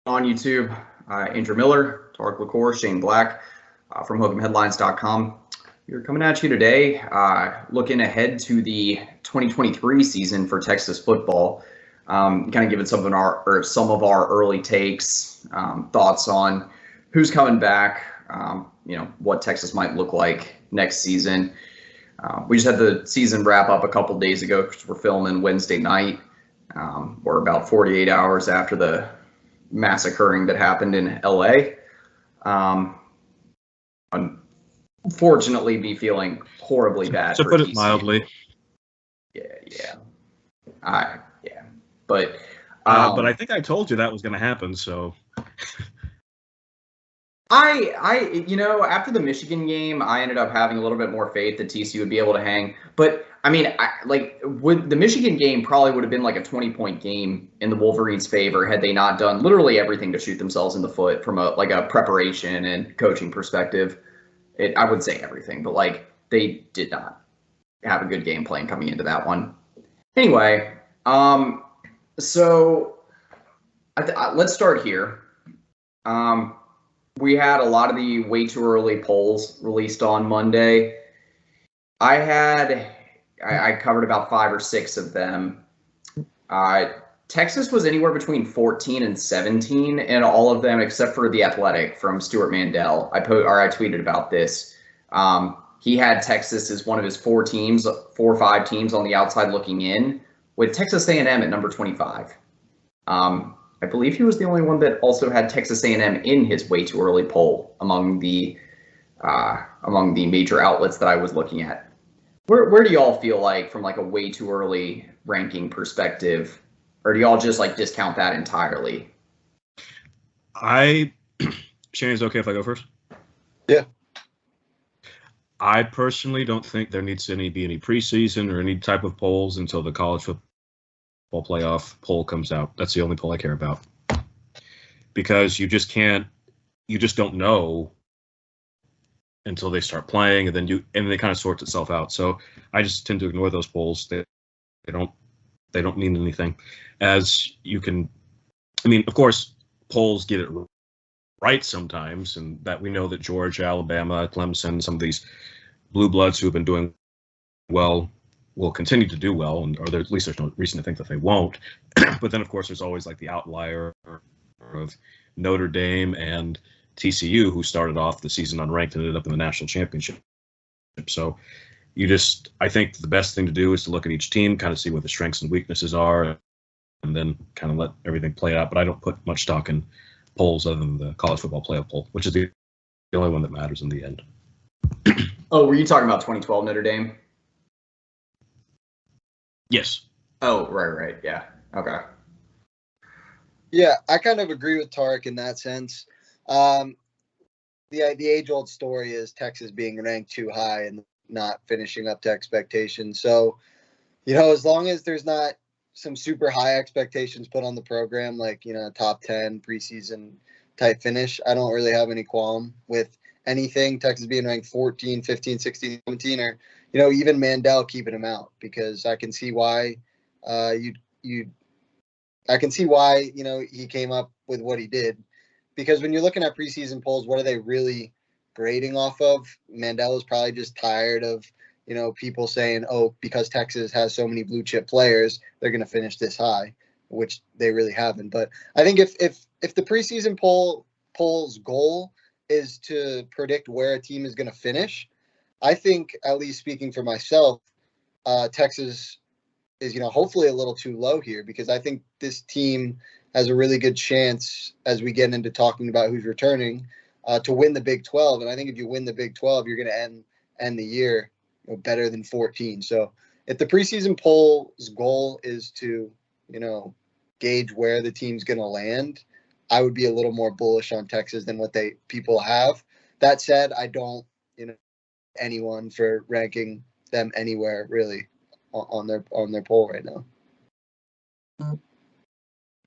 on YouTube. Andrew Miller, Tarik LaCour, Shane Black from Hook'emHeadlines.com. We're coming at you today, looking ahead to the 2023 season for Texas football. Kind of giving some of our early takes, thoughts on who's coming back, what Texas might look like next season. We just had the season wrap up a couple days ago because we're filming Wednesday night. We're about 48 hours after the massacring that happened in LA. Unfortunately, be feeling horribly bad. To put it mildly. Yeah. But I think I told you that was going to happen. So after the Michigan game, I ended up having a little bit more faith that TCU would be able to hang. But I mean, the Michigan game probably would have been like a 20-point game in the Wolverines' favor had they not done literally everything to shoot themselves in the foot from a preparation and coaching perspective. I would say everything, but they did not have a good game plan coming into that one. Anyway, so let's start here. We had a lot of the way too early polls released on Monday. I covered about 5 or 6 of them. Texas was anywhere between 14 and 17 in all of them, except for The Athletic from Stuart Mandel. I tweeted about this. He had Texas as one of his 4 or 5 teams on the outside looking in, with Texas A&M at number 25. I believe he was the only one that also had Texas A&M in his way too early poll among the major outlets that I was looking at. Where do y'all feel like from a way too early ranking perspective, or do y'all just discount that entirely? Shane, is it okay if I go first? Yeah. I personally don't think there needs to be any preseason or any type of polls until the college football playoff poll comes out. That's the only poll I care about, because you just don't know until they start playing, and then it kind of sorts itself out. So I just tend to ignore those polls. They don't mean anything. As you can, of course, polls get it right sometimes, and that we know that Georgia, Alabama, Clemson, some of these blue bloods who have been doing well will continue to do well, or at least there's no reason to think that they won't. But then, of course, there's always the outlier of Notre Dame and TCU, who started off the season unranked and ended up in the national championship. So I think the best thing to do is to look at each team, kind of see what the strengths and weaknesses are, and then kind of let everything play out. But I don't put much stock in polls other than the college football playoff poll, which is the only one that matters in the end. Oh, were you talking about 2012 Notre Dame? Yes. Oh, right. Yeah. Okay. Yeah, I kind of agree with Tarik in that sense. The age-old story is Texas being ranked too high and not finishing up to expectations. So, as long as there's not some super high expectations put on the program, top 10 preseason type finish, I don't really have any qualm with anything. Texas being ranked 14, 15, 16, 17, or, even Mandel keeping him out, because I can see why I can see why, he came up with what he did. Because when you're looking at preseason polls, what are they really grading off of? Mandel is probably just tired of, people saying, oh, because Texas has so many blue chip players, they're going to finish this high, which they really haven't. But I think if the preseason poll's goal is to predict where a team is going to finish, I think, at least speaking for myself, Texas is, hopefully a little too low here, because I think this team has a really good chance, as we get into talking about who's returning, to win the Big 12. And I think if you win the Big 12, you're going to end the year better than 14. So if the preseason poll's goal is to, gauge where the team's going to land, I would be a little more bullish on Texas than what people have. That said, I don't, anyone for ranking them anywhere really on their poll right now.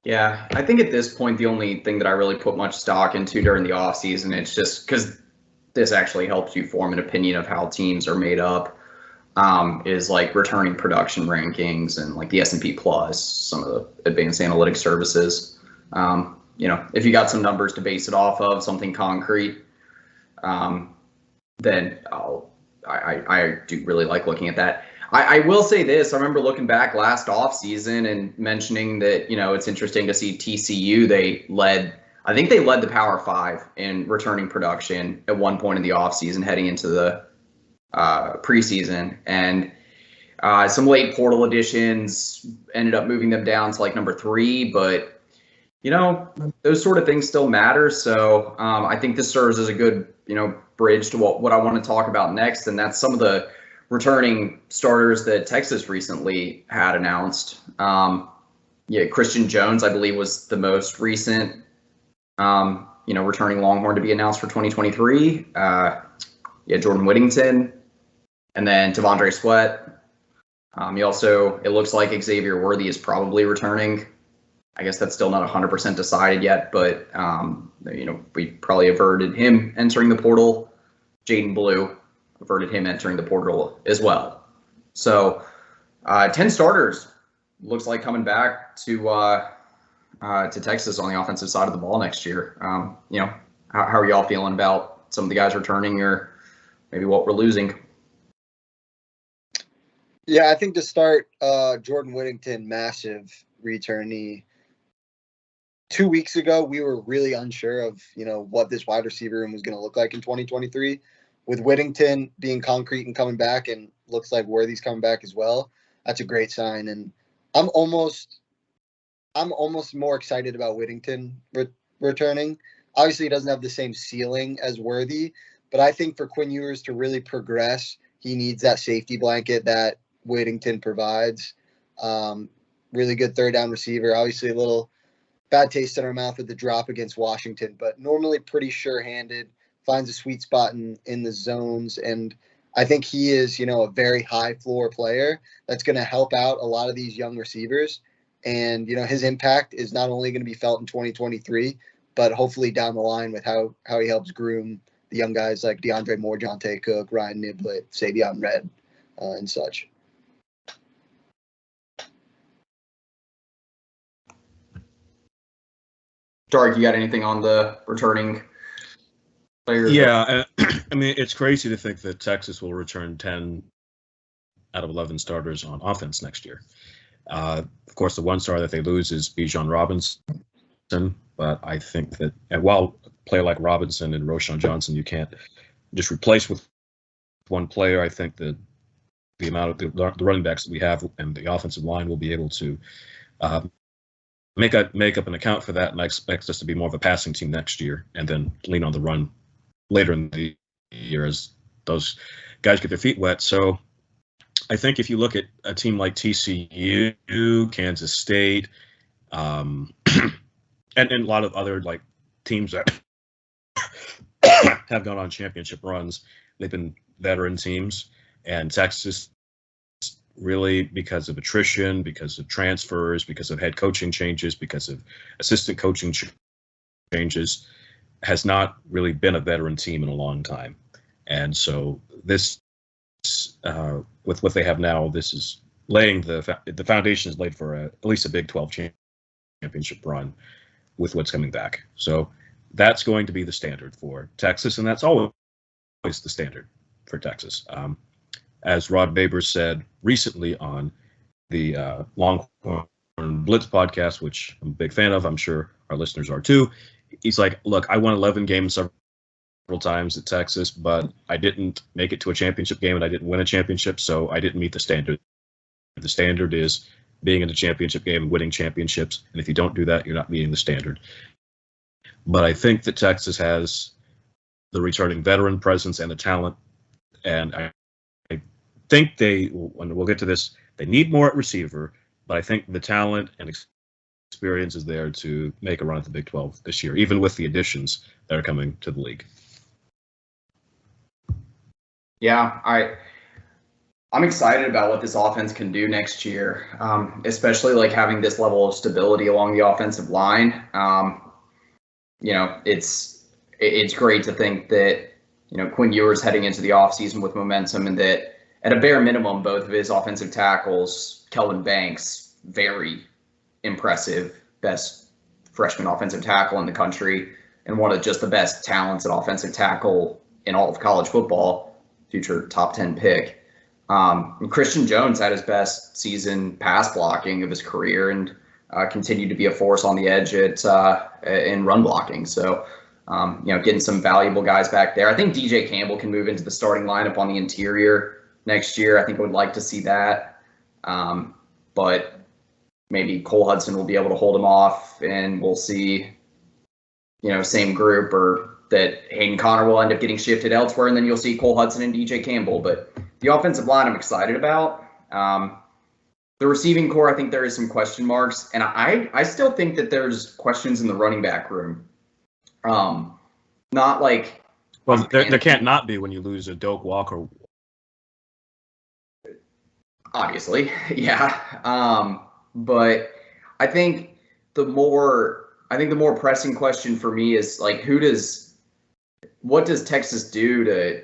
Yeah, I think at this point, the only thing that I really put much stock into during the offseason, it's just because this actually helps you form an opinion of how teams are made up, is returning production rankings and the S&P Plus, some of the advanced analytic services. if you got some numbers to base it off of, something concrete, then I do really like looking at that. I will say this. I remember looking back last offseason and mentioning that, it's interesting to see TCU. I think they led the Power 5 in returning production at one point in the offseason heading into the preseason. And some late portal additions ended up moving them down to like number 3. But, those sort of things still matter. So I think this serves as a good, bridge to what I want to talk about next. And that's some of the returning starters that Texas recently had announced. Christian Jones, I believe, was the most recent, returning Longhorn to be announced for 2023. Jordan Whittington, and then T'Vondre Sweat. It looks like Xavier Worthy is probably returning. I guess that's still not 100% decided yet, but, we probably averted him entering the portal. Jaden Blue averted him entering the portal as well. So 10 starters looks like coming back to Texas on the offensive side of the ball next year. How are y'all feeling about some of the guys returning or maybe what we're losing? Yeah, I think to start, Jordan Whittington, massive returnee. 2 weeks ago, we were really unsure of, what this wide receiver room was going to look like in 2023. With Whittington being concrete and coming back, and looks like Worthy's coming back as well, that's a great sign. And I'm almost more excited about Whittington returning. Obviously, he doesn't have the same ceiling as Worthy, but I think for Quinn Ewers to really progress, he needs that safety blanket that Whittington provides. Really good third down receiver. Obviously, a little bad taste in our mouth with the drop against Washington, but normally pretty sure-handed, finds a sweet spot in the zones. And I think he is, a very high floor player that's going to help out a lot of these young receivers. And, his impact is not only going to be felt in 2023, but hopefully down the line with how he helps groom the young guys like DeAndre Moore, Jonte Cook, Ryan Niblett, Savion Red, and such. Dark, you got anything on the returning players? Yeah, it's crazy to think that Texas will return 10 out of 11 starters on offense next year. Of course, the one star that they lose is Bijan Robinson, but I think that while a player like Robinson and Roschon Johnson you can't just replace with one player, I think that the amount of the running backs that we have and the offensive line will be able to make up an account for that, and I expect us to be more of a passing team next year, and then lean on the run later in the year as those guys get their feet wet. So I think if you look at a team like TCU, Kansas State, and a lot of other like teams that have gone on championship runs, they've been veteran teams, and Texas, really because of attrition, because of transfers, because of head coaching changes, because of assistant coaching changes, has not really been a veteran team in a long time. And so this, with what they have now, this is laying the foundation is laid for at least a Big 12 championship run with what's coming back. So that's going to be the standard for Texas, and that's always the standard for Texas. As Rod Baber said recently on the Longhorn Blitz podcast, which I'm a big fan of, I'm sure our listeners are too, he's like, look, I won 11 games several times at Texas, but I didn't make it to a championship game and I didn't win a championship, so I didn't meet the standard. The standard is being in the championship game and winning championships, and if you don't do that, you're not meeting the standard. But I think that Texas has the returning veteran presence and the talent, and I think when we'll get to this, they need more at receiver, but I think the talent and experience is there to make a run at the Big 12 this year, even with the additions that are coming to the league. Yeah, I'm excited about what this offense can do next year, especially like having this level of stability along the offensive line. It's great to think that, Quinn Ewers heading into the offseason with momentum, and that at a bare minimum, both of his offensive tackles, Kelvin Banks, very impressive, best freshman offensive tackle in the country and one of just the best talents at offensive tackle in all of college football, future top 10 pick. And Christian Jones had his best season pass blocking of his career and continued to be a force on the edge in run blocking. So, getting some valuable guys back there. I think DJ Campbell can move into the starting lineup on the interior next year. I think I would like to see that. But maybe Cole Hudson will be able to hold him off, and we'll see, same group, or that Hayden Connor will end up getting shifted elsewhere, and then you'll see Cole Hudson and DJ Campbell. But the offensive line I'm excited about. The receiving core, I think there is some question marks, and I still think that there's questions in the running back room. Not like... Well, there can't not be when you lose a Doak Walker. Obviously, yeah. But I think the more pressing question for me is like, what does Texas do to,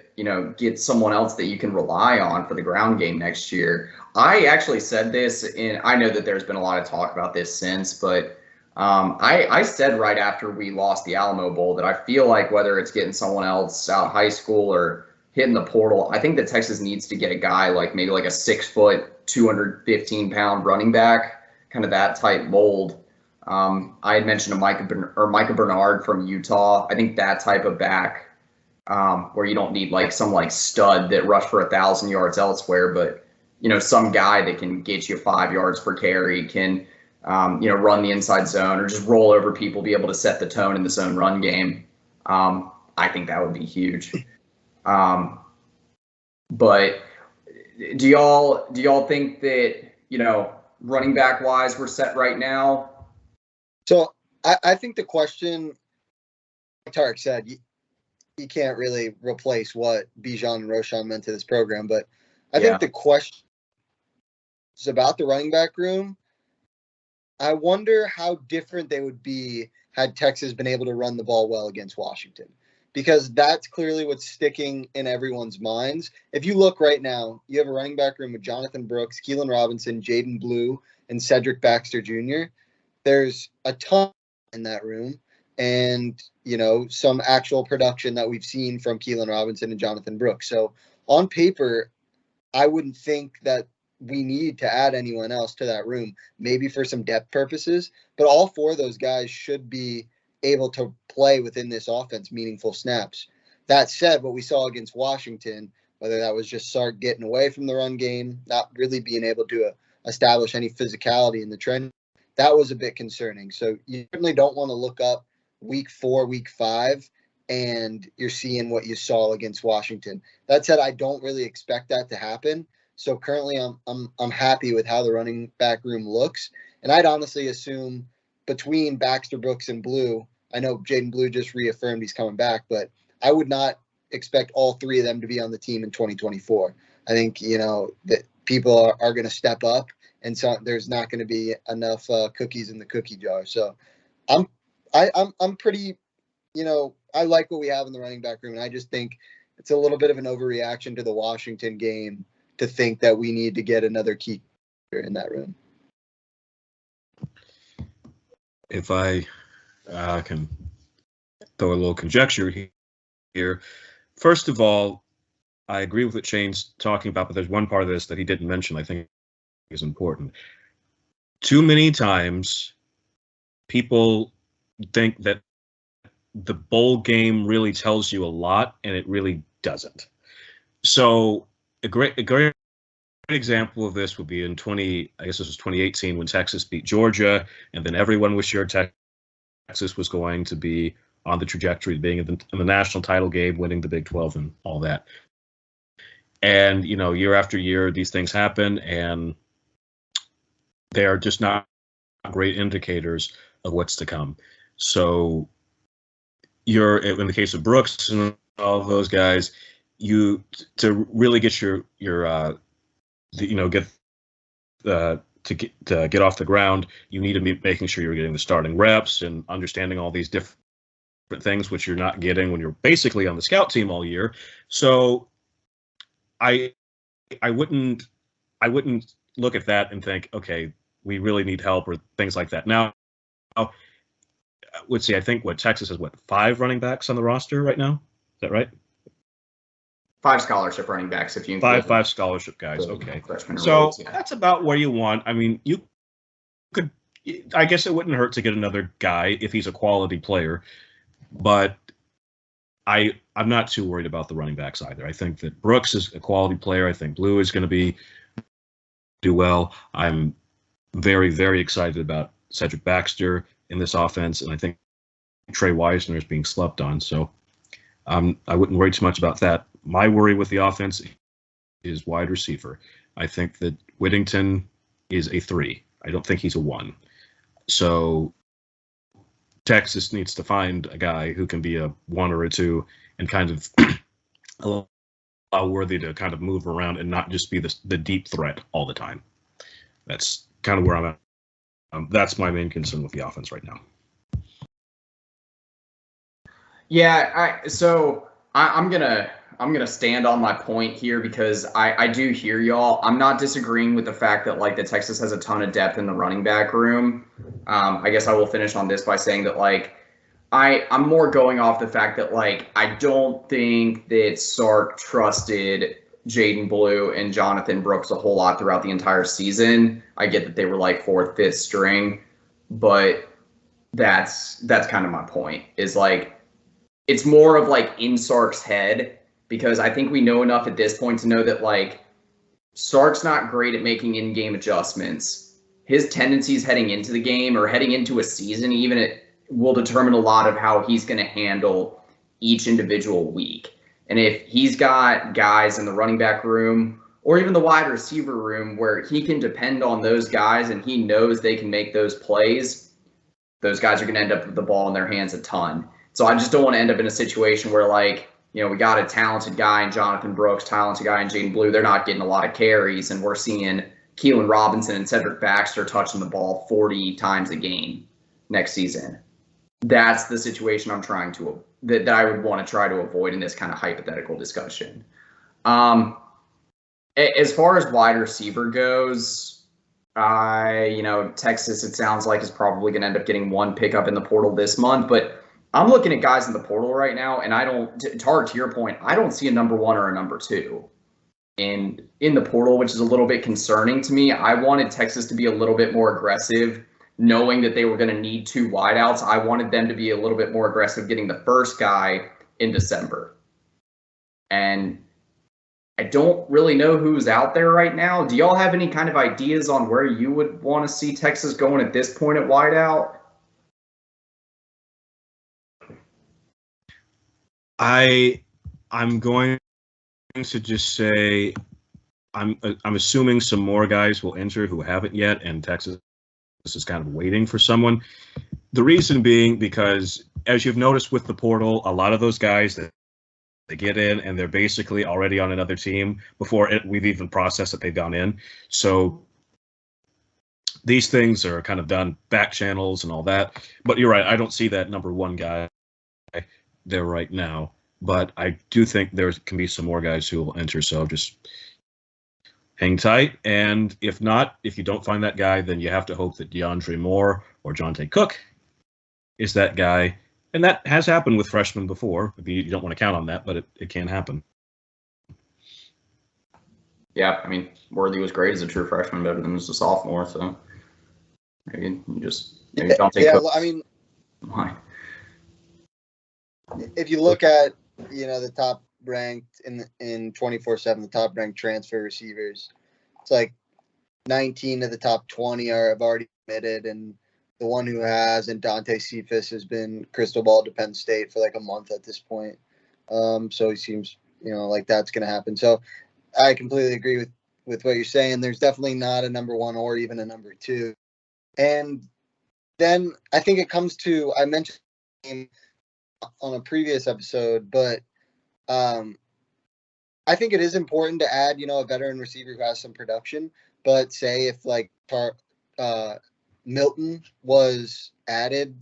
get someone else that you can rely on for the ground game next year? I actually said this, and I know that there's been a lot of talk about this since, but I said right after we lost the Alamo Bowl that I feel like whether it's getting someone else out of high school or hitting the portal, I think that Texas needs to get a guy like maybe like a 6 foot, 215-pound running back, kind of that type mold. I had mentioned Micah Bernard from Utah. I think that type of back, where you don't need like some like stud that rushed for 1,000 yards elsewhere, but some guy that can get you 5 yards per carry, can run the inside zone or just roll over people, be able to set the tone in the zone run game. I think that would be huge. But do y'all think that running back wise we're set right now? So I think the question, like Tarik said, you can't really replace what Bijan and Roschon meant to this program, but I think the question is about the running back room. I wonder how different they would be had Texas been able to run the ball well against Washington, because that's clearly what's sticking in everyone's minds. If you look right now, you have a running back room with Jonathan Brooks, Keelan Robinson, Jaden Blue, and Cedric Baxter Jr. There's a ton in that room, and some actual production that we've seen from Keelan Robinson and Jonathan Brooks. So on paper, I wouldn't think that we need to add anyone else to that room, maybe for some depth purposes, but all four of those guys should be able to play within this offense meaningful snaps. That said, what we saw against Washington, whether that was just Sark getting away from the run game, not really being able to establish any physicality in the trend, that was a bit concerning. So you certainly don't want to look up week 4, week 5, and you're seeing what you saw against Washington. That said, I don't really expect that to happen. So currently I'm happy with how the running back room looks. And I'd honestly assume between Baxter, Brooks, and Blue, I know Jaden Blue just reaffirmed he's coming back, but I would not expect all three of them to be on the team in 2024. I think, that people are going to step up, and so there's not going to be enough cookies in the cookie jar. So I'm pretty, I like what we have in the running back room, and I just think it's a little bit of an overreaction to the Washington game to think that we need to get another key in that room. If I can throw a little conjecture here. First of all, I agree with what Shane's talking about, but there's one part of this that he didn't mention I think is important. Too many times people think that the bowl game really tells you a lot, and it really doesn't. So a great example of this would be in 2018 when Texas beat Georgia, and then everyone was sure Texas was going to be on the trajectory of being in the national title game, winning the Big 12 and all that. And, year after year, these things happen, and they're just not great indicators of what's to come. So in the case of Brooks and all of those guys, to really get to get off the ground, you need to be making sure you're getting the starting reps and understanding all these different things, which you're not getting when you're basically on the scout team all year. So I wouldn't look at that and think, okay, we really need help or things like that. Now, let's see, I think Texas has 5 running backs on the roster right now. Is that right? 5 scholarship running backs if you include 5 5 scholarship guys. Okay. Freshman so that's about where you want. I mean, you could, I guess it wouldn't hurt to get another guy if he's a quality player, but I'm not too worried about the running backs either. I think that Brooks is a quality player. I think Blue is going to do well. I'm very, very excited about Cedric Baxter in this offense, and I think Trey Wisner is being slept on. So I wouldn't worry too much about that. My worry with the offense is wide receiver. I think that Whittington is a 3. I don't think he's a 1. So Texas needs to find a guy who can be a 1 or a 2 and kind of allow Worthy to kind of move around and not just be the deep threat all the time. That's kind of where I'm at. That's my main concern with the offense right now. Yeah, I'm gonna stand on my point here because I do hear y'all. I'm not disagreeing with the fact that like the Texas has a ton of depth in the running back room. I guess I will finish on this by saying that like I'm more going off the fact that like I don't think that Sark trusted Jaden Blue and Jonathan Brooks a whole lot throughout the entire season. I get that they were like 4th, 5th string, but that's kind of my point. Is like it's more of like in Sark's head, because I think we know enough at this point to know that like Sark's not great at making in-game adjustments. His tendencies heading into the game or heading into a season even it will determine a lot of how he's going to handle each individual week. And if he's got guys in the running back room or even the wide receiver room where he can depend on those guys and he knows they can make those plays, those guys are going to end up with the ball in their hands a ton. So I just don't want to end up in a situation where, like, you know, we got a talented guy in Jonathan Brooks, talented guy in Jaden Blue. They're not getting a lot of carries, and we're seeing Keelan Robinson and Cedric Baxter touching the ball 40 times a game next season. That's the situation that I would want to try to avoid in this kind of hypothetical discussion. As far as wide receiver goes, Texas, it sounds like, is probably going to end up getting 1 pickup in the portal this month, but I'm looking at guys in the portal right now, and Tarik, to your point, I don't see a number 1 or a number 2 in the portal, which is a little bit concerning to me. I wanted Texas to be a little bit more aggressive, knowing that they were going to need 2 wideouts. I wanted them to be a little bit more aggressive getting the first guy in December. And I don't really know who's out there right now. Do y'all have any kind of ideas on where you would want to see Texas going at this point at wideout? I'm going to just say I'm assuming some more guys will enter who haven't yet, and Texas is kind of waiting for someone. The reason being because, as you've noticed with the portal, a lot of those guys that they get in and they're basically already on another team before we've even processed that they've gone in. So these things are kind of done back channels and all that. But you're right, I don't see that number 1 guy there right now, but I do think there can be some more guys who will enter, so just hang tight. And if not, if you don't find that guy, then you have to hope that DeAndre Moore or Jonte Cook is that guy. And that has happened with freshmen before. You don't want to count on that, but it can happen. Yeah, I mean, Worthy was great as a true freshman, better than as a sophomore, so maybe Jonte Cook. I mean, why? If you look at, the top ranked in 24/7, the top ranked transfer receivers, it's like 19 of the top 20 have already committed, and the one who hasn't, Dante Cephas, has been crystal ball to Penn State for like a month at this point. So he seems, like that's going to happen. So I completely agree with what you're saying. There's definitely not a number 1 or even a number 2. And then I think it comes to, I mentioned on a previous episode, but I think it is important to add, a veteran receiver who has some production. But say if like Milton was added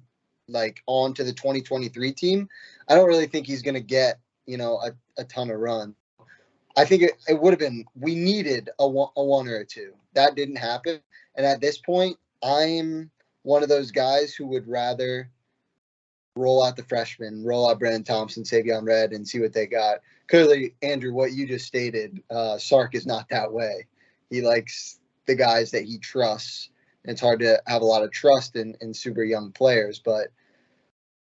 like onto the 2023 team, I don't really think he's going to get, a ton of run. I think it would have been, we needed a 1 or a 2. That didn't happen. And at this point, I'm one of those guys who would rather roll out the freshmen, roll out Brennan Thompson, Savion Red, and see what they got. Clearly, Andrew, what you just stated, Sark is not that way. He likes the guys that he trusts. And it's hard to have a lot of trust in super young players, but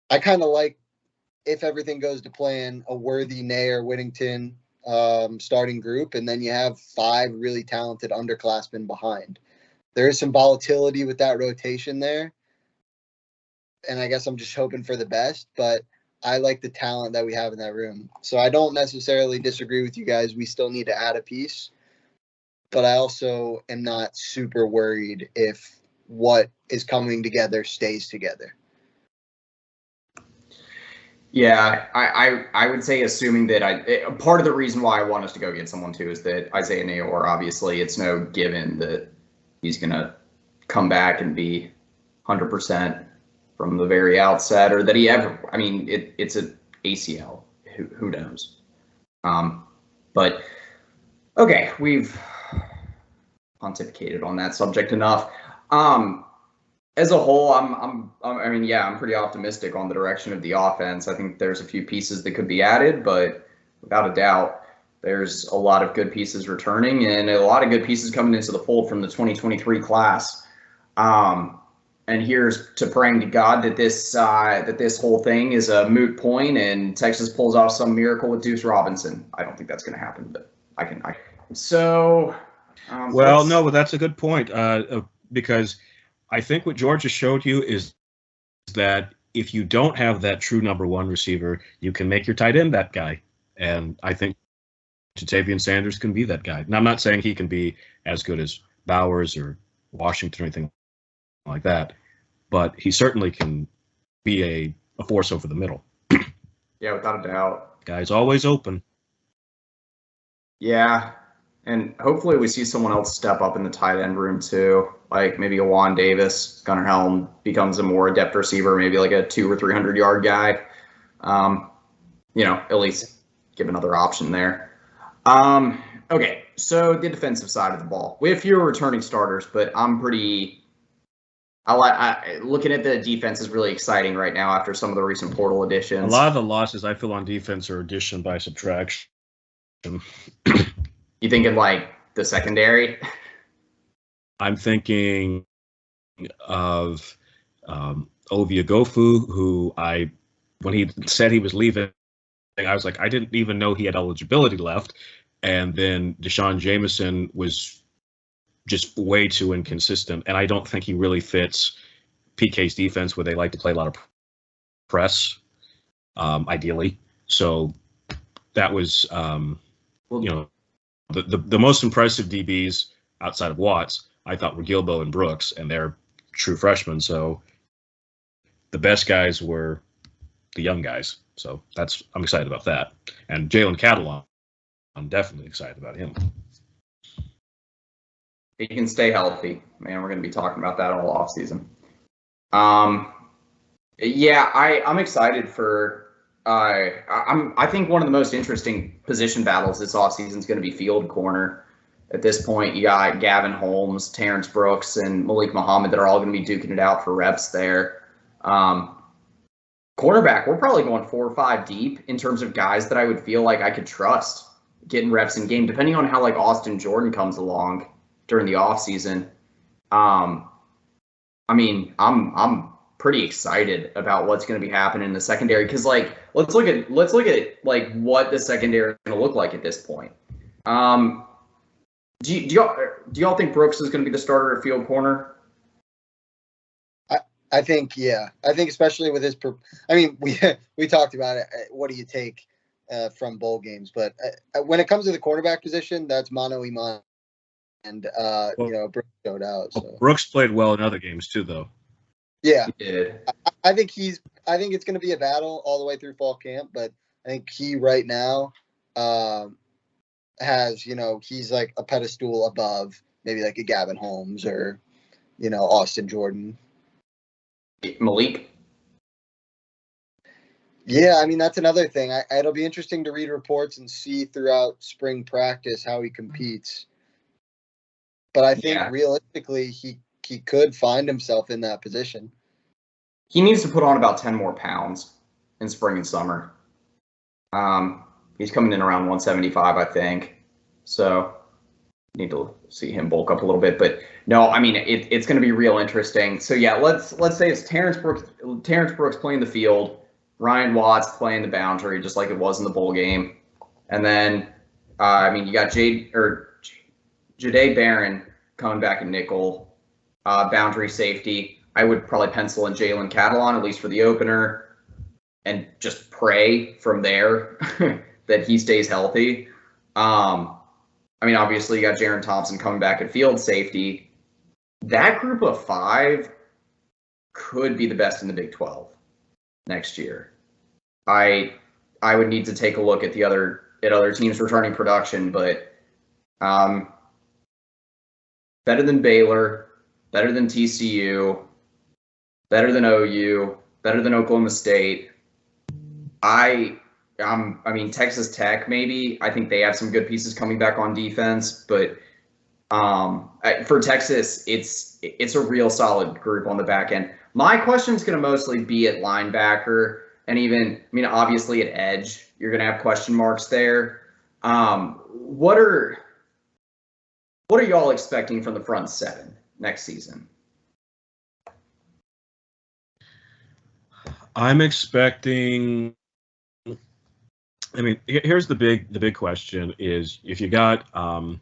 I kind of like, if everything goes to plan, a Worthy, Nair, Whittington starting group, and then you have 5 really talented underclassmen behind. There is some volatility with that rotation there, and I guess I'm just hoping for the best, but I like the talent that we have in that room. So I don't necessarily disagree with you guys. We still need to add a piece, but I also am not super worried if what is coming together stays together. Yeah, I would say, assuming that part of the reason why I want us to go get someone too is that Isaiah Nayor, obviously, it's no given that he's going to come back and be 100% from the very outset, or that he ever, I mean, it's an ACL. Who knows? But okay, we've pontificated on that subject enough. As a whole, I'm pretty optimistic on the direction of the offense. I think there's a few pieces that could be added, but without a doubt, there's a lot of good pieces returning and a lot of good pieces coming into the fold from the 2023 class. And here's to praying to God that this whole thing is a moot point and Texas pulls off some miracle with Deuce Robinson. I don't think that's going to happen, but I can. So, no, but that's a good point because I think what Georgia showed you is that if you don't have that true number 1 receiver, you can make your tight end that guy. And I think Jatavian Sanders can be that guy. Now, I'm not saying he can be as good as Bowers or Washington or anything like that, but he certainly can be a force over the middle. Yeah, without a doubt. Guy's always open. Yeah, and hopefully we see someone else step up in the tight end room too. Like maybe a Juan Davis, Gunnar Helm becomes a more adept receiver, maybe like a 200 or 300 yard guy. At least give another option there. Okay, so the defensive side of the ball. We have fewer returning starters, but looking at the defense is really exciting right now after some of the recent portal additions. A lot of the losses I feel on defense are addition by subtraction. You thinking like the secondary? I'm thinking of Ovia Gofu, who when he said he was leaving, I was like, I didn't even know he had eligibility left. And then Deshaun Jameson was just way too inconsistent. And I don't think he really fits PK's defense where they like to play a lot of press, ideally. So that was, the most impressive DBs outside of Watts, I thought, were Gilbo and Brooks, and they're true freshmen. So the best guys were the young guys. So I'm excited about that. And Jalen Catalon, I'm definitely excited about him. He can stay healthy. Man, we're going to be talking about that all offseason. I'm excited for I think one of the most interesting position battles this offseason is going to be field corner. At this point, you got Gavin Holmes, Terrence Brooks, and Malik Muhammad that are all going to be duking it out for reps there. Cornerback, we're probably going 4 or 5 deep in terms of guys that I would feel like I could trust getting reps in game, depending on how like Austin Jordan comes along during the offseason. I'm pretty excited about what's going to be happening in the secondary because like let's look at like what the secondary is going to look like at this point. Do y'all think Brooks is going to be the starter at field corner? I think especially with his. We talked about it. What do you take from bowl games? But when it comes to the quarterback position, that's Mano Iman and Brooks showed out. So. Brooks played well in other games too, though. Yeah, he did. I think it's going to be a battle all the way through fall camp, but I think he right now has he's like a pedestal above maybe like a Gavin Holmes or Austin Jordan. Malik. Yeah, that's another thing. It'll be interesting to read reports and see throughout spring practice how he competes. But I think realistically, he could find himself in that position. he needs to put on about 10 more pounds in spring and summer. He's coming in around 175, I think. So need to see him bulk up a little bit. But no, I mean it's going to be real interesting. So yeah, let's say it's Terrence Brooks playing the field, Ryan Watts playing the boundary, just like it was in the bowl game, and then you got Jahdae Barron coming back in nickel, boundary safety. I would probably pencil in Jalen Catalon, at least for the opener, and just pray from there that he stays healthy. Obviously you got Jaron Thompson coming back at field safety. That group of 5 could be the best in the Big 12 next year. I would need to take a look at other teams returning production, but better than Baylor, better than TCU, better than OU, better than Oklahoma State. Texas Tech, maybe. I think they have some good pieces coming back on defense, but for Texas, it's a real solid group on the back end. My question is going to mostly be at linebacker, and obviously at edge, you're going to have question marks there. What are y'all expecting from the front 7 next season? I'm expecting. Here's the big question: is if you got Barron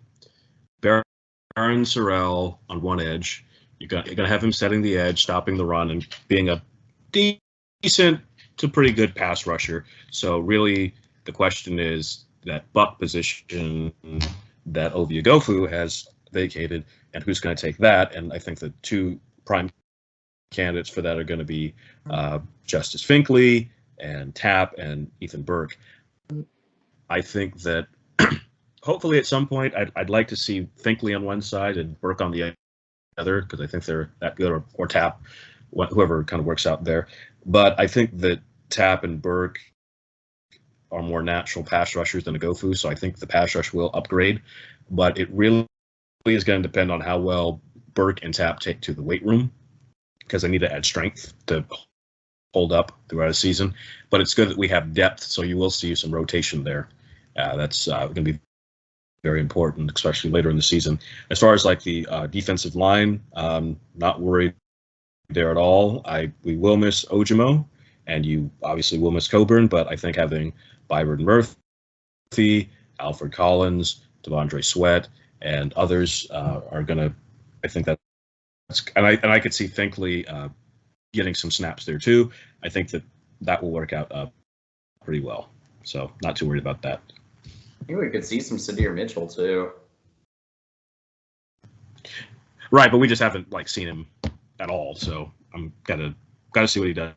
Sorrell on one edge, you're gonna have him setting the edge, stopping the run, and being a decent to pretty good pass rusher. So really, the question is that buck position that Ovie Oghoufo has vacated, and who's going to take that? And I think the 2 prime candidates for that are going to be Justice Finkley and Tapp and Ethan Burke. I think that hopefully at some point I'd like to see Finkley on one side and Burke on the other, because I think they're that good, or Tapp, whoever kind of works out there. But I think that Tapp and Burke are more natural pass rushers than Oghoufo, so I think the pass rush will upgrade. But it really is going to depend on how well Burke and Tapp take to the weight room, because they need to add strength to hold up throughout a season. But it's good that we have depth, so you will see some rotation there. That's going to be very important, especially later in the season. As far as like the defensive line, not worried there at all. We will miss Ojimo, and you obviously will miss Coburn, but I think having Byron Murphy, Alfred Collins, Devondre Sweat, and others are going to, I think that's, and I could see Finkley getting some snaps there too. I think that will work out pretty well. So not too worried about that. I think we could see some Sadir Mitchell too. Right, but we just haven't seen him at all. So I'm gotta see what he does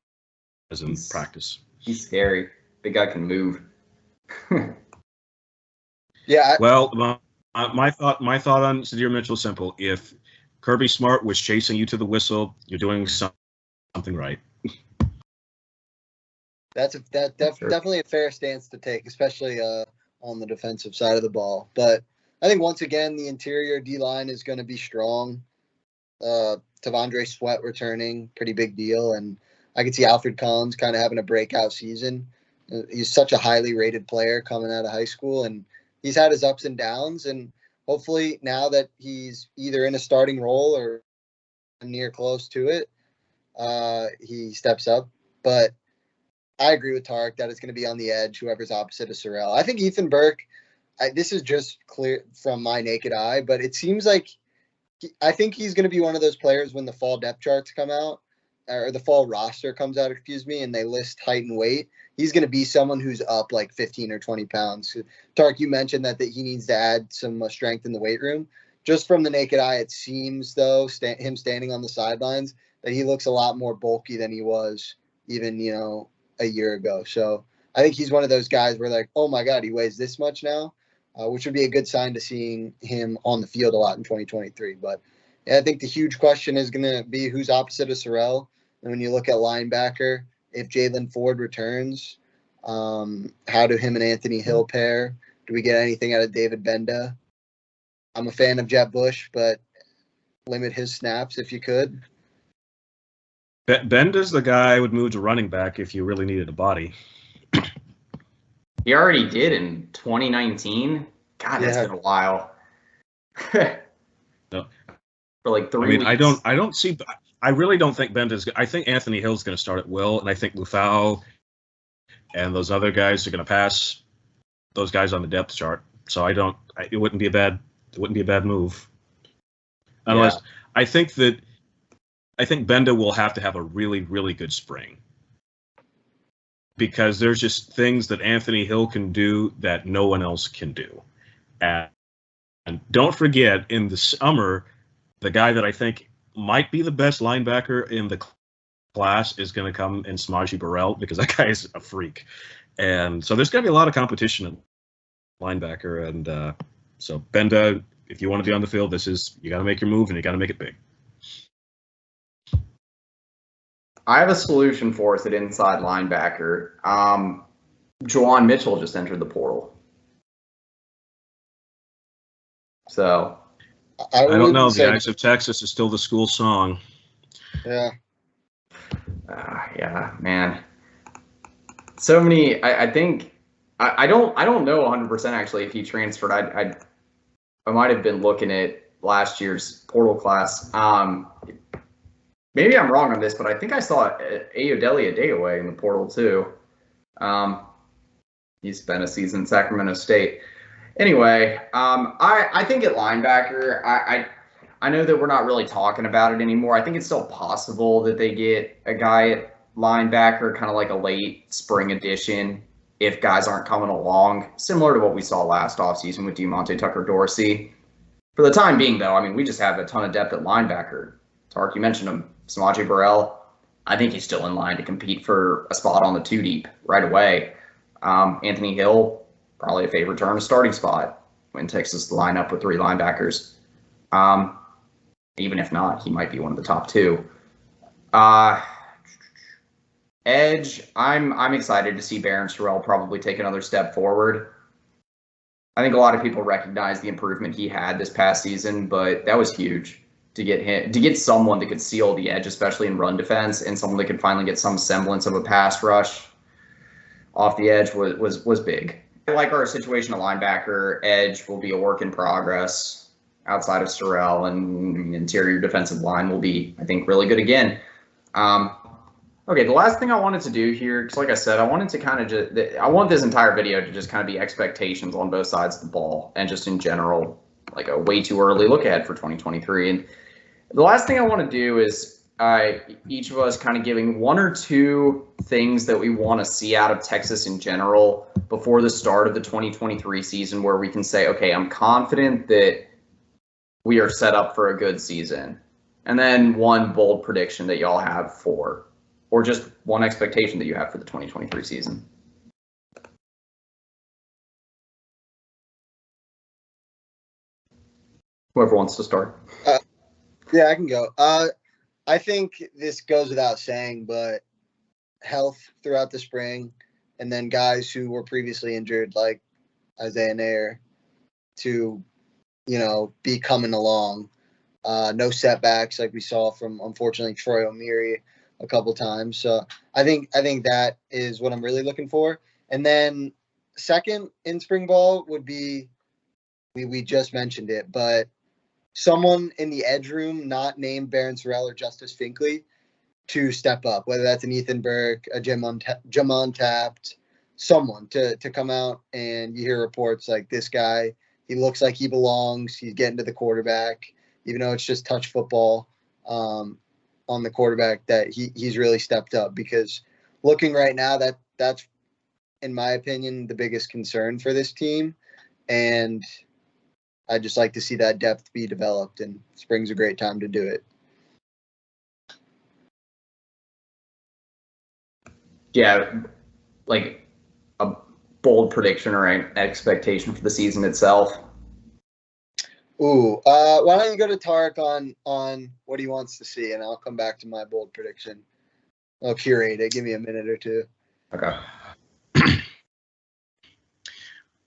in practice. He's scary. Big guy can move. Yeah. Well, my thought on Sadir Mitchell is simple. If Kirby Smart was chasing you to the whistle, you're doing something right. That's definitely a fair stance to take, especially on the defensive side of the ball. But I think once again, the interior D-line is going to be strong. Devondre Sweat returning, pretty big deal. And I could see Alfred Collins kind of having a breakout season. He's such a highly rated player coming out of high school, and he's had his ups and downs. And hopefully now that he's either in a starting role or near close to it, he steps up. But I agree with Tarik that it's going to be on the edge, whoever's opposite of Sorrell. I think Ethan Burke, this is just clear from my naked eye, but it seems like I think he's going to be one of those players when the fall depth charts come out, or the fall roster comes out, and they list height and weight. He's going to be someone who's up like 15 or 20 pounds. Tarik, you mentioned that he needs to add some strength in the weight room. Just from the naked eye, it seems, though, him standing on the sidelines, that he looks a lot more bulky than he was even, a year ago. So I think he's one of those guys where oh my God, he weighs this much now, which would be a good sign to seeing him on the field a lot in 2023. But yeah, I think the huge question is going to be who's opposite of Sorrell. And when you look at linebacker, if Jalen Ford returns, how do him and Anthony Hill pair? Do we get anything out of David Benda? I'm a fan of Jett Bush, but limit his snaps if you could. Benda's the guy I would move to running back if you really needed a body. He already did in 2019. God, that's been a while. No. For like 3 weeks. I really don't think Benda's. I think Anthony Hill's going to start at will, and I think Lufau and those other guys are going to pass those guys on the depth chart. So it wouldn't be a bad move. Unless I think Benda will have to have a really, really good spring. Because there's just things that Anthony Hill can do that no one else can do. And don't forget, in the summer, the guy that I think might be the best linebacker in the class is going to come in Samaje Burrell, because that guy is a freak. And so there's going to be a lot of competition at linebacker. And so Benda, if you want to be on the field, you got to make your move, and you got to make it big. I have a solution for us at inside linebacker. Juwan Mitchell just entered the portal. So I don't know. The Eyes of Texas is still the school song. Yeah. Yeah, man. So many. I think I don't know 100% actually if he transferred. I might have been looking at last year's portal class. Maybe I'm wrong on this, but I think I saw Ayodele Adeoye in the portal too. He spent a season in Sacramento State. Anyway, I think at linebacker, I know that we're not really talking about it anymore. I think it's still possible that they get a guy at linebacker, kind of like a late spring addition, if guys aren't coming along, similar to what we saw last offseason with DeMonte Tucker-Dorsey. For the time being, though, I mean, we just have a ton of depth at linebacker. Tark, you mentioned him. Samaje Burrell, I think he's still in line to compete for a spot on the 2 deep right away. Anthony Hill, probably a favorite to earn a starting spot when Texas line up with 3 linebackers. Even if not, he might be one of the top 2. Edge, I'm excited to see Barron Sorrell probably take another step forward. I think a lot of people recognize the improvement he had this past season, but that was huge. To get someone that could seal the edge, especially in run defense, and someone that could finally get some semblance of a pass rush off the edge was big. I like our situation at linebacker. Edge will be a work in progress outside of Sorrell, and interior defensive line will be, I think, really good again. Okay, the last thing I wanted to do here, because like I said, I wanted to I want this entire video to just kind of be expectations on both sides of the ball, and just in general, like a way too early look ahead for 2023. And the last thing I want to do is each of us kind of giving 1 or 2 things that we want to see out of Texas in general before the start of the 2023 season, where we can say, okay, I'm confident that we are set up for a good season. And then 1 bold prediction that y'all have for, or just 1 expectation that you have for the 2023 season. Whoever wants to start. Yeah, I can go. I think this goes without saying, but health throughout the spring, and then guys who were previously injured, like Isaiah Nair, to, be coming along. No setbacks like we saw from, unfortunately, Troy O'Meary a couple times. So I think that is what I'm really looking for. And then second in spring ball would be, we just mentioned it, but someone in the edge room not named Barron Sorrell or Justice Finkley to step up, whether that's an Ethan Burke, a Jamon Taft, someone to come out, and you hear reports like, this guy, he looks like he belongs, he's getting to the quarterback, even though it's just touch football on the quarterback, that he's really stepped up. Because looking right now, that's, in my opinion, the biggest concern for this team. And I'd just like to see that depth be developed, and spring's a great time to do it. Yeah, like a bold prediction or an expectation for the season itself. Ooh, why don't you go to Tarik on what he wants to see, and I'll come back to my bold prediction. I'll curate it. Give me a minute or 2. Okay.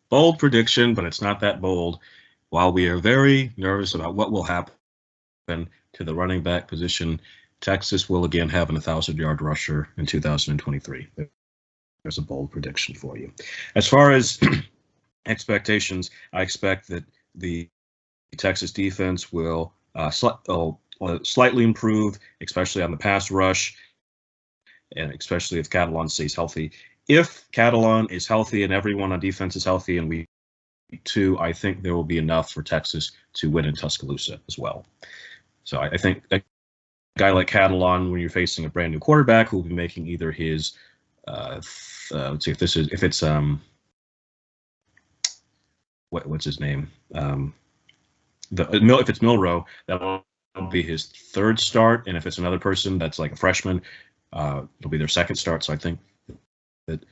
Bold prediction, but it's not that bold. While we are very nervous about what will happen to the running back position Texas will again have an 1,000-yard rusher in 2023. There's a bold prediction for you. As far as expectations, I expect that the Texas defense will slightly improve, especially on the pass rush, and especially if Catalon stays healthy. If Catalon is healthy and everyone on defense is healthy in week 2, I think there will be enough for Texas to win in Tuscaloosa as well. So I think a guy like Catalon, when you're facing a brand new quarterback who will be making either his let's see if it's what's his name? If it's Milrow, that will be his 3rd start, and if it's another person that's like a freshman, it'll be their 2nd start. So I think that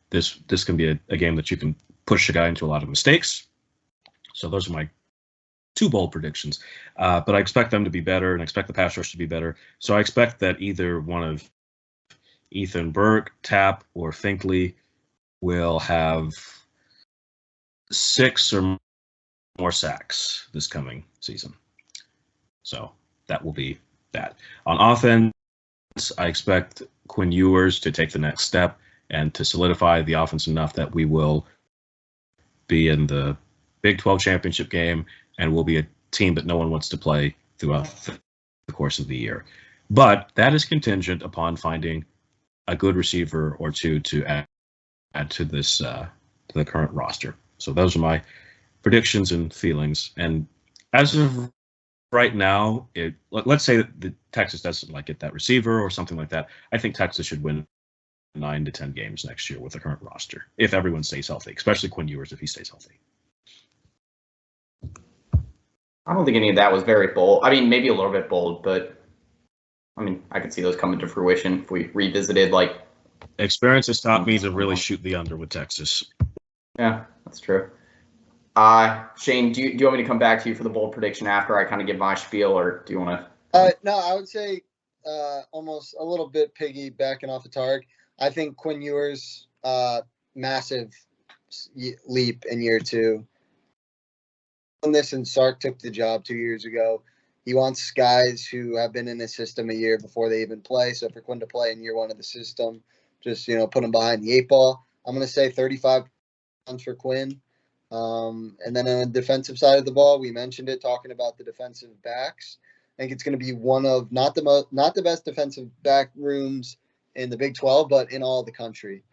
this can be a game that you can push a guy into a lot of mistakes. So those are my 2 bold predictions. But I expect them to be better, and I expect the pass rush to be better. So I expect that either one of Ethan Burke, Tapp, or Finkley will have 6 or more sacks this coming season. So that will be that. On offense, I expect Quinn Ewers to take the next step and to solidify the offense enough that we will be in the Big 12 championship game and we'll be a team that no one wants to play throughout the course of the year. But that is contingent upon finding a good receiver or 2 to add to this to the current roster. So those are my predictions and feelings. And as of right now, let's say that the Texas doesn't get that receiver or something like that. I think Texas should win 9 to 10 games next year with the current roster if everyone stays healthy, especially Quinn Ewers if he stays healthy. I don't think any of that was very bold. I mean, maybe a little bit bold, but I mean, I could see those coming to fruition if we revisited Experience has taught me to really shoot the under with Texas. Yeah, that's true. Shane, do you want me to come back to you for the bold prediction after I kind of give my spiel, or do you want to? No, I would say almost a little bit piggybacking off of Tarik. I think Quinn Ewers, massive leap in year 2. On this, and Sark took the job 2 years ago. He wants guys who have been in his system a year before they even play. So for Quinn to play in year 1 of the system, just put him behind the 8 ball. I'm going to say 35 pounds for Quinn. And then on the defensive side of the ball, we mentioned it, talking about the defensive backs. I think it's going to be one of not the best defensive back rooms in the Big 12, but in all the country.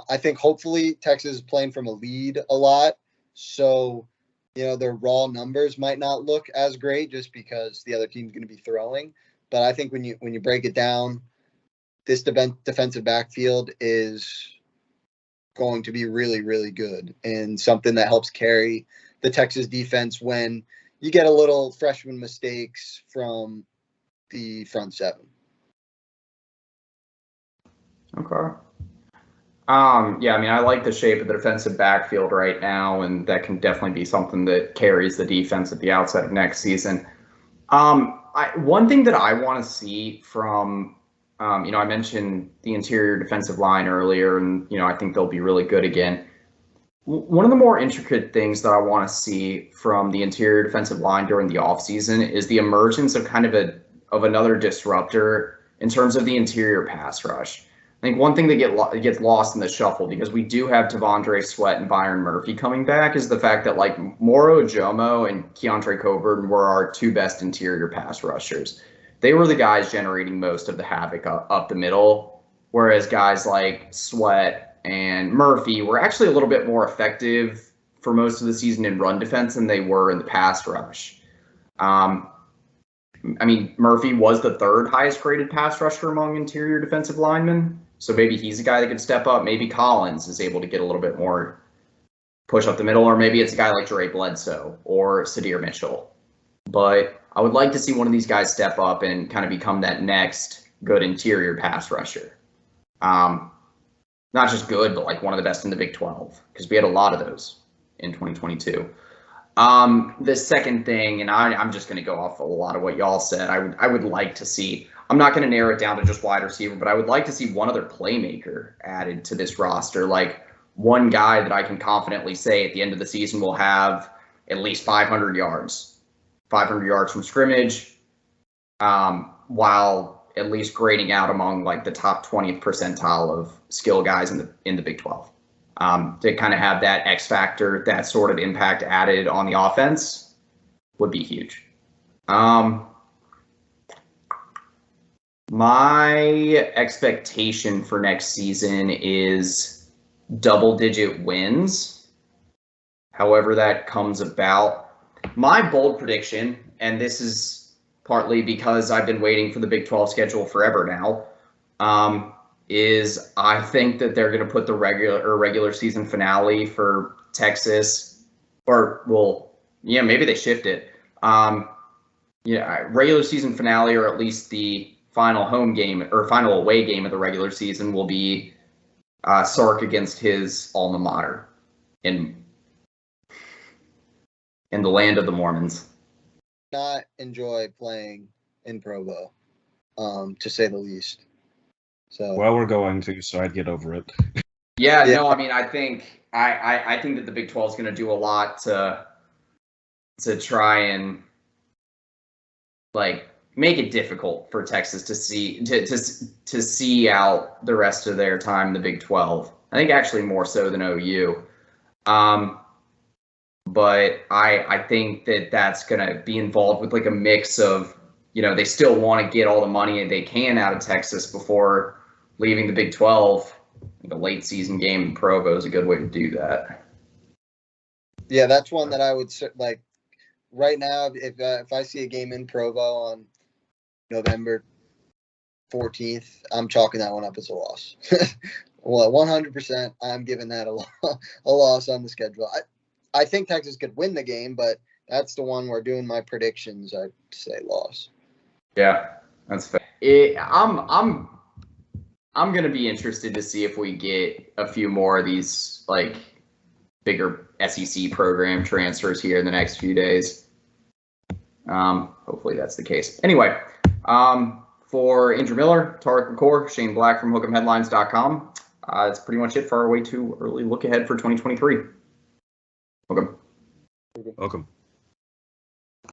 I think hopefully Texas is playing from a lead a lot, so their raw numbers might not look as great just because the other team's going to be throwing. But I think when you break it down, this defensive backfield is going to be really, really good and something that helps carry the Texas defense when you get a little freshman mistakes from the front 7. Okay. Yeah, I mean, I like the shape of the defensive backfield right now, and that can definitely be something that carries the defense at the outset of next season. One thing that I want to see from, I mentioned the interior defensive line earlier, and, I think they'll be really good again. One of the more intricate things that I want to see from the interior defensive line during the offseason is the emergence of kind of another disruptor in terms of the interior pass rush. I think one thing that gets lost in the shuffle, because we do have T'Vondre Sweat and Byron Murphy coming back, is the fact that Moro Ojomo and Keontre Coburn were our 2 best interior pass rushers. They were the guys generating most of the havoc up the middle, whereas guys like Sweat and Murphy were actually a little bit more effective for most of the season in run defense than they were in the pass rush. I mean, Murphy was the 3rd highest graded pass rusher among interior defensive linemen. So maybe he's a guy that could step up. Maybe Collins is able to get a little bit more push up the middle, or maybe it's a guy like Dre Bledsoe or Sadir Mitchell. But I would like to see one of these guys step up and kind of become that next good interior pass rusher. Not just good, but one of the best in the Big 12, because we had a lot of those in 2022. The second thing, and I'm just going to go off a lot of what y'all said, I would like to see, I'm not going to narrow it down to just wide receiver, but I would like to see one other playmaker added to this roster, one guy that I can confidently say at the end of the season will have at least 500 yards from scrimmage, while at least grading out among like the top 20th percentile of skill guys in the Big 12. To kind of have that X factor, that sort of impact added on the offense would be huge. My expectation for next season is double-digit wins. However that comes about. My bold prediction, and this is partly because I've been waiting for the Big 12 schedule forever now, is I think that they're going to put the regular season finale for Texas, maybe they shift it. Regular season finale, or at least the final home game or final away game of the regular season will be Sark against his alma mater in the land of the Mormons. Not enjoy playing in Provo, to say the least. So Well, we're going to, so I'd get over it. Yeah, no, I mean, I think that the Big 12 is going to do a lot to try and like make it difficult for Texas to see out the rest of their time in the Big 12. I think actually more so than OU. But I think that that's going to be involved with like a mix of, they still want to get all the money they can out of Texas before leaving the Big 12. The late season game in Provo is a good way to do that. Yeah, that's one that I would like right now. If I see a game in Provo on November 14th, I'm chalking that one up as a loss. Well, 100%, I'm giving that a loss on the schedule. I think Texas could win the game, but that's the one where doing my predictions, I'd say loss. Yeah, that's fair. I'm going to be interested to see if we get a few more of these like bigger SEC program transfers here in the next few days. Hopefully that's the case. Anyway, for Andrew Miller, Tarik LaCour, Shane Black from Hook'emHeadlines.com, that's pretty much it for our way too early look ahead for 2023. Welcome.